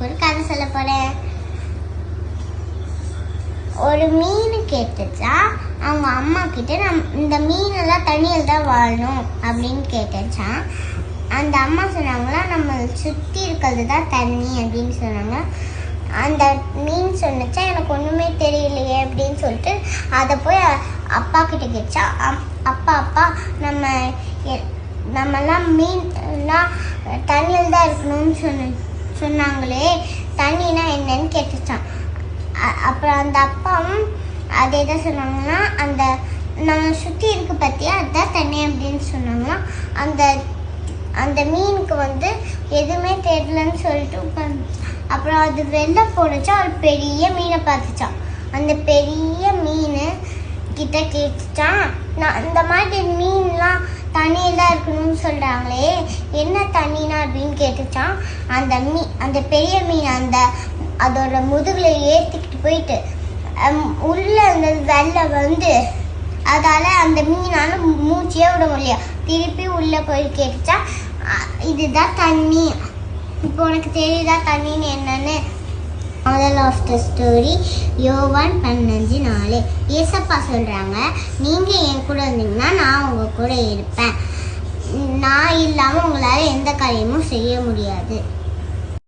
உங்களுக்கு ஒரு கதை சொல்ல போறேன். ஒரு மீன் கேட்டுச்சா அவங்க அம்மா கிட்ட, இந்த மீனெல்லாம் தண்ணியில் தான் வாழணும் அப்படின்னு கேட்டுச்சான். அந்த அம்மா சொன்னாங்களா, நம்ம சுற்றி இருக்கிறது தான் தண்ணி அப்படின்னு சொன்னாங்க. அந்த மீன் சொன்னச்சா, எனக்கு ஒன்றுமே தெரியலையே அப்படின்னு சொல்லிட்டு அதை போய் அப்பா கிட்ட கேட்டா. அப்பா நம்மலாம் மீன்லாம் தண்ணியில் தான் இருக்கணும்னு சொன்னாங்களே, தண்ணினா என்னன்னு கேட்டுச்சான். அப்புறம் அந்த அப்பாவும் அதே தான் சொன்னாங்கன்னா, அந்த நம்ம சுற்றி இருக்கு பற்றியா அதுதான் தண்ணி அப்படின்னு சொன்னாங்கன்னா, அந்த மீனுக்கு எதுவுமே தெரியலன்னு சொல்லிட்டு அப்புறம் அது வெளில போனச்சா ஒரு பெரிய மீனை பார்த்துச்சான். அந்த பெரிய மீன் கிட்ட கேட்டுச்சான், நான் இந்த மாதிரி மீன்லாம் தண்ணியில் தான் இருக்கணும்னு சொல்கிறாங்களே, என்ன தண்ணினா அப்படின்னு கேட்டுச்சான். அந்த பெரிய மீன் அதோட முதுகில் ஏற்றிக்கிட்டு போயிட்டு உள்ள அந்த வெள்ளை அதால் அந்த மீனால மூச்சியே விட முடியல. திருப்பி உள்ளே போய் கேட்டுச்சா, இதுதான் தண்ணி, இப்போ உனக்கு தெரியுதா தண்ணின்னு என்னன்னு? Moral of the story, யோவான் 15:4. ஏசப்பா சொல்கிறாங்க, நீங்கள் என் கூட இருந்தீங்கன்னா நான் உங்கள் கூட இருப்பேன். நான் இல்லாமல் உங்களால் எந்த காரியமும் செய்ய முடியாது.